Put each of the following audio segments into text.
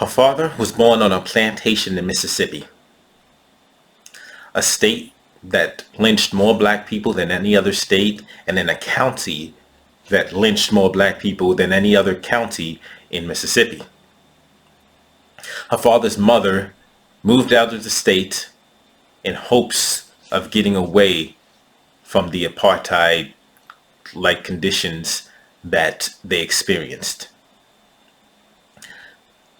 Her father was born on a plantation in Mississippi, a state that lynched more black people than any other state, and in a county that lynched more black people than any other county in Mississippi. Her father's mother moved out of the state in hopes of getting away from the apartheid-like conditions that they experienced.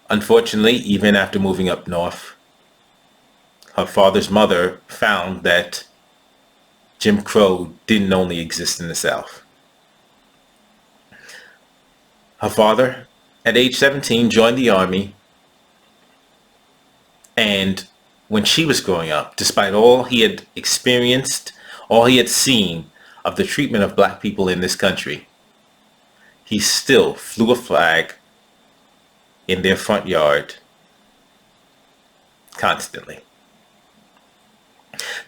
Unfortunately, even after moving up north, her father's mother found that Jim Crow didn't only exist in the South. Her father, at age 17, joined the Army, and when she was growing up, despite all he had experienced, all he had seen of the treatment of black people in this country, he still flew a flag in their front yard constantly.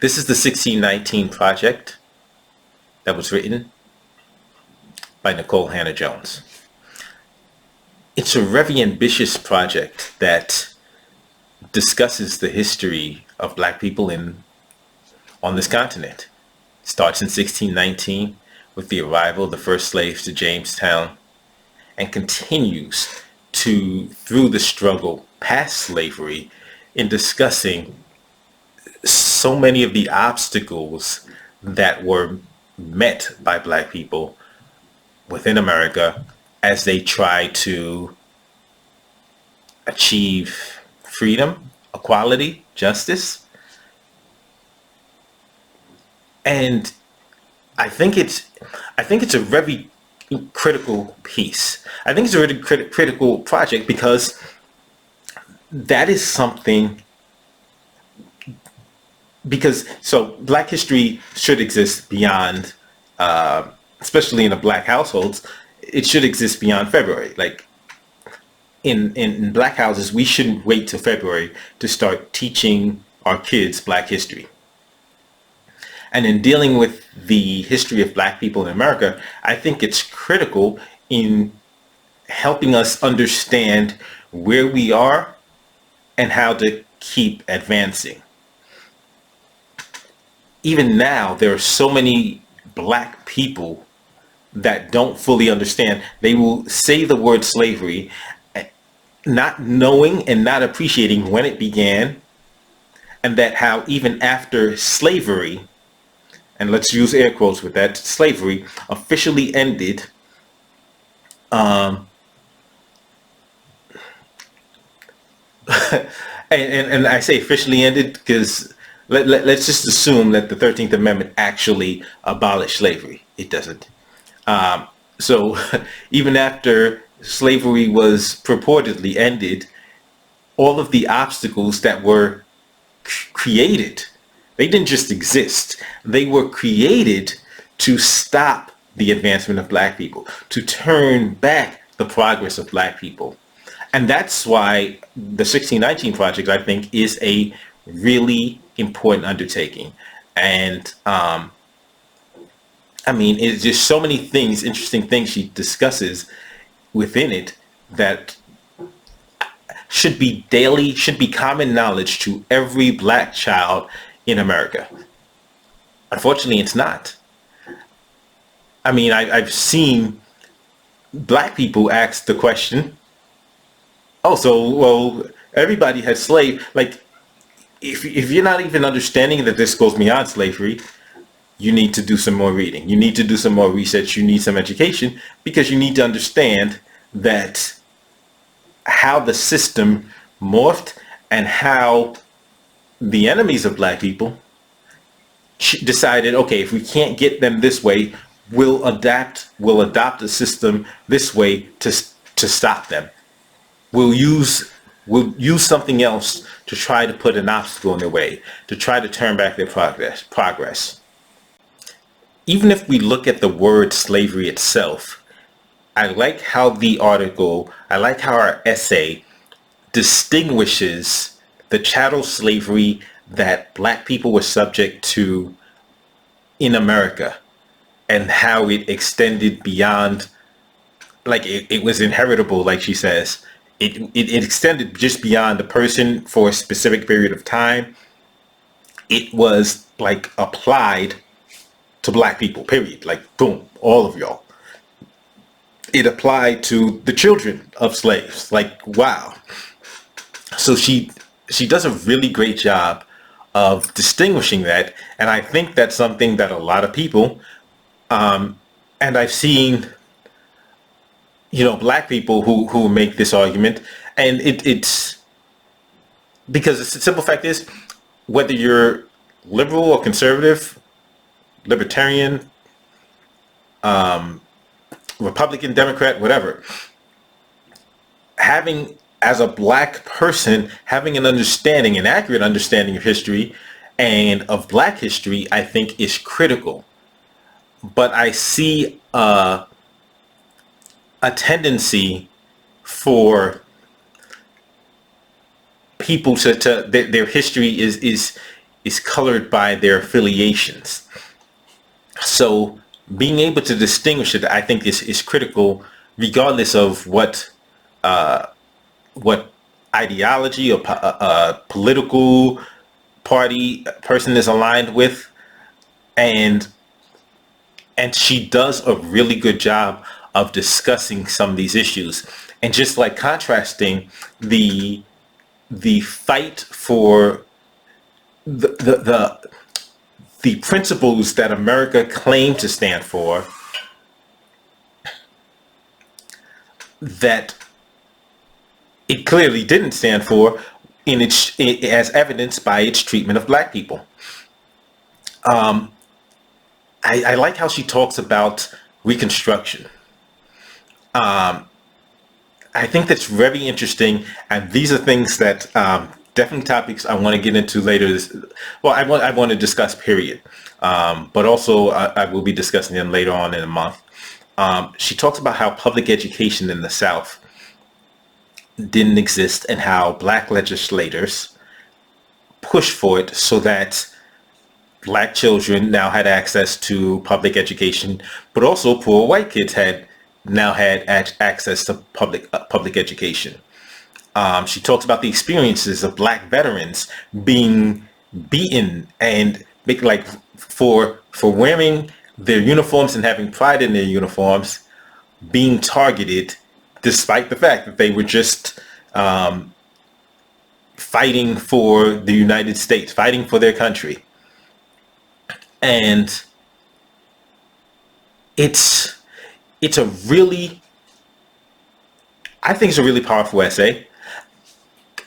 This is the 1619 project that was written by Nikole Hannah-Jones. It's a very ambitious project that discusses the history of black people on this continent. It starts in 1619 with the arrival of the first slaves to Jamestown, and continues through the struggle past slavery in discussing so many of the obstacles that were met by black people within America as they try to achieve freedom, equality, justice. And I think it's a very critical piece. I think it's a really critical project because that is something, so black history should exist beyond, especially in the black households, it should exist beyond February. Like in black houses, we shouldn't wait till February to start teaching our kids black history. And in dealing with the history of black people in America, I think it's critical in helping us understand where we are and how to keep advancing. Even now, there are so many black people that don't fully understand. They will say the word slavery, not knowing and not appreciating when it began, and that how even after slavery, and let's use air quotes with that, slavery officially ended, and I say officially ended because let's just assume that the 13th Amendment actually abolished slavery. It doesn't. So even after slavery was purportedly ended, all of the obstacles that were created, they didn't just exist. They were created to stop the advancement of black people, to turn back the progress of black people. And that's why the 1619 Project, I think, is a really important undertaking. And I mean, it's just so many things, interesting things she discusses within it that should be common knowledge to every black child in America. Unfortunately, it's not. I mean, I've seen black people ask the question, oh, so, well, everybody has slave. Like, if you're not even understanding that this goes beyond slavery, you need to do some more reading. You need to do some more research. You need some education, because you need to understand that how the system morphed and how the enemies of black people decided, okay, if we can't get them this way, we'll adopt a system this way to stop them. We'll use something else to try to put an obstacle in their way, to try to turn back their progress. Even if we look at the word slavery itself, I like how our essay distinguishes the chattel slavery that black people were subject to in America, and how it extended beyond, like it was inheritable, like she says, it extended just beyond the person for a specific period of time. It was like applied to black people, period. Like, boom, all of y'all. It applied to the children of slaves. Like, wow. So she does a really great job of distinguishing that, and I think that's something that a lot of people, and I've seen, black people who make this argument, and it's because the simple fact is, whether you're liberal or conservative, libertarian, Republican, Democrat, whatever, having, as a black person, having an accurate understanding of history and of black history, I think is critical. But I see a tendency for people to their history is colored by their affiliations. So being able to distinguish it, I think, is critical, regardless of what ideology or political party a person is aligned with, and she does a really good job of discussing some of these issues, and just like contrasting the fight for the principles that America claimed to stand for, that it clearly didn't stand for, as evidenced by its treatment of black people. I like how she talks about Reconstruction. I think that's very interesting, and these are things that definitely topics I want to get into later. I want to discuss, period. But also I will be discussing them later on in the month. She talks about how public education in the South didn't exist, and how black legislators pushed for it so that black children now had access to public education, but also poor white kids now had access to public education. She talks about the experiences of black veterans being beaten and for wearing their uniforms and having pride in their uniforms, being targeted despite the fact that they were just fighting for the United States, fighting for their country. And I think it's a really powerful essay.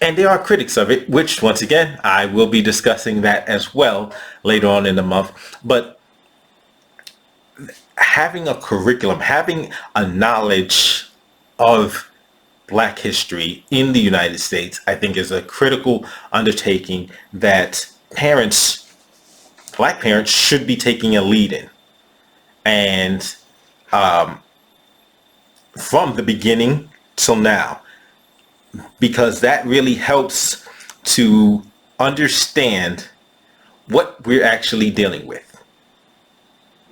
And there are critics of it, which, once again, I will be discussing that as well later on in the month. But having a curriculum, having a knowledge of black history in the United States, I think is a critical undertaking that black parents should be taking a lead in. And from the beginning till now, because that really helps to understand what we're actually dealing with.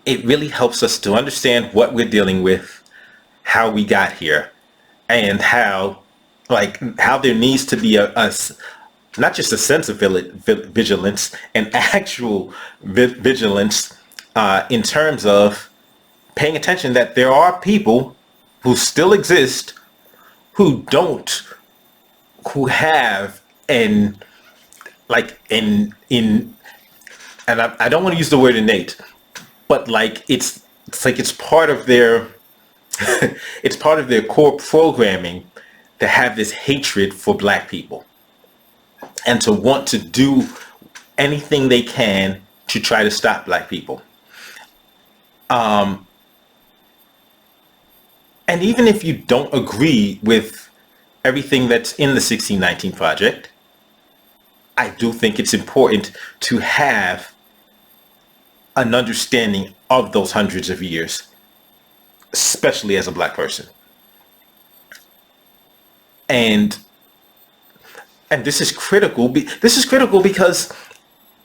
It really helps us to understand what we're dealing with, how we got here, and how there needs to be not just a sense of vigilance, an actual vigilance in terms of paying attention that there are people who still exist who have and I don't want to use the word innate, but it's part of their it's part of their core programming to have this hatred for black people and to want to do anything they can to try to stop black people. And even if you don't agree with everything that's in the 1619 Project, I do think it's important to have an understanding of those hundreds of years, especially as a black person. And this is critical. This is critical because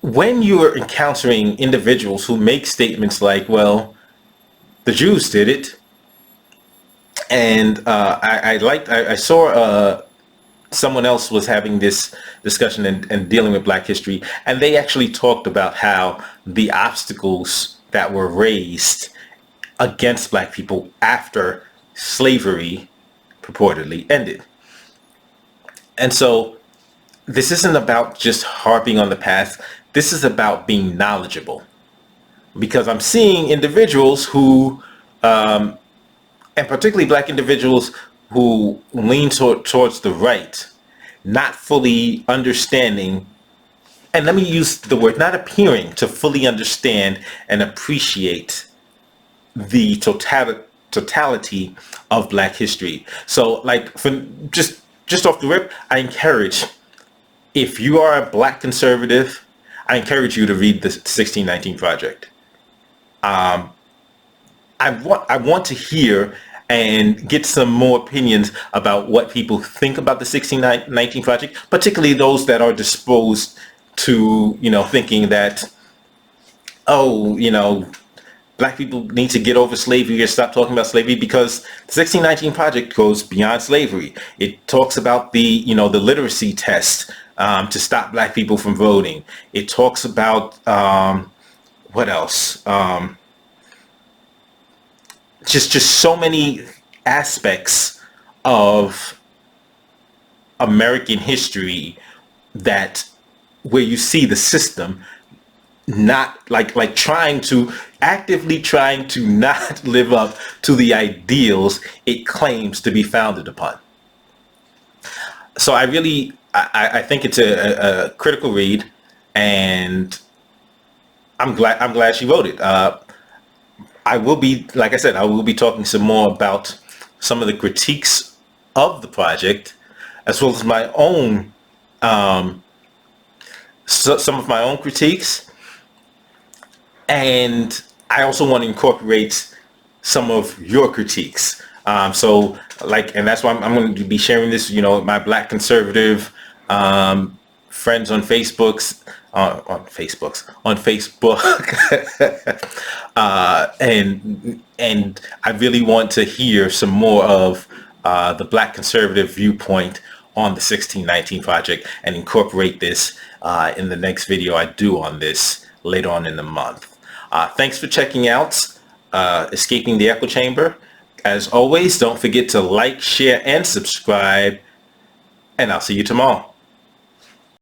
when you're encountering individuals who make statements like, well, the Jews did it, And I saw someone else was having this discussion and dealing with Black history, and they actually talked about how the obstacles that were raised against Black people after slavery purportedly ended. And so this isn't about just harping on the past. This is about being knowledgeable, because I'm seeing individuals who, and particularly Black individuals who lean towards the right, not fully understanding, and let me use the word, not appearing to fully understand and appreciate the totality of Black history. So, like, for just off the rip, I encourage, if you are a Black conservative, I encourage you to read the 1619 Project. I want to hear and get some more opinions about what people think about the 1619 Project, particularly those that are disposed to, thinking that, oh, Black people need to get over slavery or stop talking about slavery, because the 1619 Project goes beyond slavery. It talks about the literacy test to stop Black people from voting. It talks about what else? Just so many aspects of American history that where you see the system not like actively trying to not live up to the ideals it claims to be founded upon. So I think it's a critical read, and I'm glad she wrote it. I will be, like I said, I will be talking some more about some of the critiques of the project, as well as my own, some of my own critiques. And I also want to incorporate some of your critiques. And that's why I'm going to be sharing this, with my Black conservative friends on Facebook, and I really want to hear some more of the Black conservative viewpoint on the 1619 Project, and incorporate this in the next video I do on this later on in the month. Thanks for checking out Escaping the Echo Chamber. As always, don't forget to like, share, and subscribe, and I'll see you tomorrow.